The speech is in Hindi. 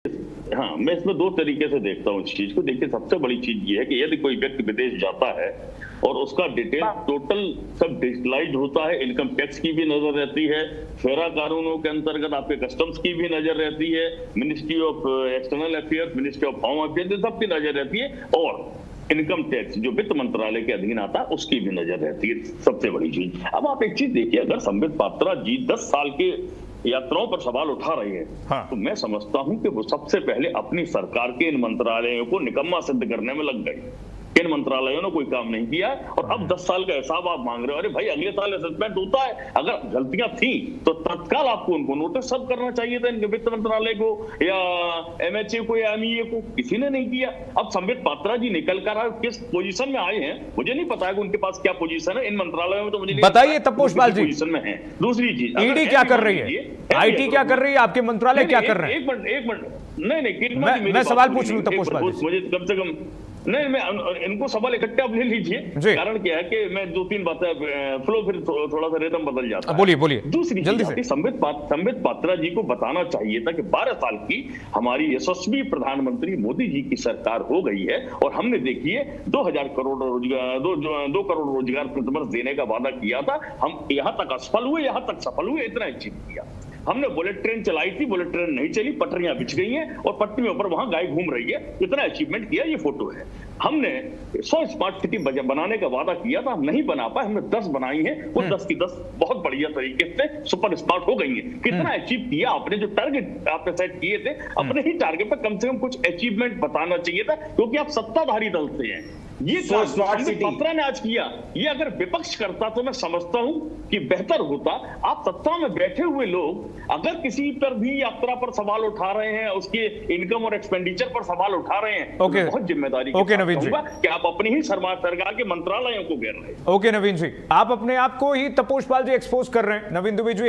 हाँ, मैं इसमें दो तरीके से देखता हूँ इस चीज को। देखिए, सबसे बड़ी चीज ये है कि यदि कोई व्यक्ति विदेश जाता है और उसका डिटेल टोटल सब डिजिटलाइज होता है, इनकम टैक्स की भी नजर रहती है, फेरा कानूनों के अंतर्गत आपके कस्टम्स की भी नजर रहती है, ministry of external affairs, ministry of home affairs, सबकी नजर रहती है, और इनकम टैक्स जो वित्त मंत्रालय के अधीन आता है उसकी भी नजर रहती है। सबसे बड़ी चीज। अब आप एक चीज देखिए, अगर संबित पात्रा जी 10 साल के यात्राओं पर सवाल उठा रहे हैं, हाँ। तो मैं समझता हूं कि वो सबसे पहले अपनी सरकार के इन मंत्रालयों को निकम्मा सिद्ध करने में लग गए। इन मंत्रालयों ने कोई काम नहीं किया और अब 10 साल का हिसाब आप मांग रहे हो। अरे भाई, अगले साल असेसमेंट होता है, अगर गलतियां थी तो तत्काल आपको उनको नोटिस सब करना चाहिए था, इनके वित्त मंत्रालय को या एमएचए को या एमईए को। किसी ने नहीं किया। अब संबित पात्रा जी निकल कर किस पोजीशन में आए हैं मुझे नहीं पता है कि उनके पास क्या पोजीशन है इन मंत्रालयों में, तो मुझे बताइए तपोष पाल जी, पोजीशन में है। दूसरी चीज, ईडी क्या कर रही है, आईटी क्या कर रही है, आपके मंत्रालय क्या कर रहे हैं? एक मिनट, नहीं, मैं सवाल पूछ लूं तपोष पाल जी, मुझे कम से कम नहीं, मैं इनको सवाल इकट्ठा आप ले लीजिए। कारण क्या है कि मैं 2-3 बातें फ्लो, फिर थोड़ा सा रिदम बदल जाता है। बोलिए दूसरी जल्दी चीज, संबित पात्रा जी को बताना चाहिए था कि 12 साल की हमारी यशस्वी प्रधानमंत्री मोदी जी की सरकार हो गई है और हमने देखिए 2,000 करोड़ रोजगार 2 करोड़ रोजगार प्रतिवर्ष देने का वादा किया था। हम यहां तक असफल हुए, यहां तक सफल हुए, इतना अचीव किया। हमने बुलेट ट्रेन चलाई थी, बुलेट ट्रेन नहीं चली, पटरियां बिछ गई हैं और पटरियों पर वहां गाय घूम रही है। इतना अचीवमेंट किया, ये फोटो है। हमने 100 स्मार्ट सिटी बनाने का वादा किया था, हम नहीं बना पाए, हमने 10 बनाई हैं, वो 10 की 10 बहुत बढ़िया तरीके से सुपर स्मार्ट हो गई हैं। कितना अचीव किया आपने, जो टारगेट आपने सेट किए थे, अपने ही टारगेट पर कम से कम कुछ अचीवमेंट बताना चाहिए था, क्योंकि आप सत्ताधारी दल से हैं। ये पात्रा ने आज किया। ये अगर विपक्ष करता तो मैं समझता हूं कि बेहतर होता। आप सत्ता में बैठे हुए लोग अगर किसी पर भी यात्रा पर सवाल उठा रहे हैं, उसके इनकम और एक्सपेंडिचर पर सवाल उठा रहे हैं, तो बहुत जिम्मेदारी नवीन जी, कि आप अपनी ही सरकार के मंत्रालयों को घेर रहे हैं। ओके नवीन जी, आप अपने आप को ही तपोष पाल जी एक्सपोज कर रहे हैं। नवीन दुबे जी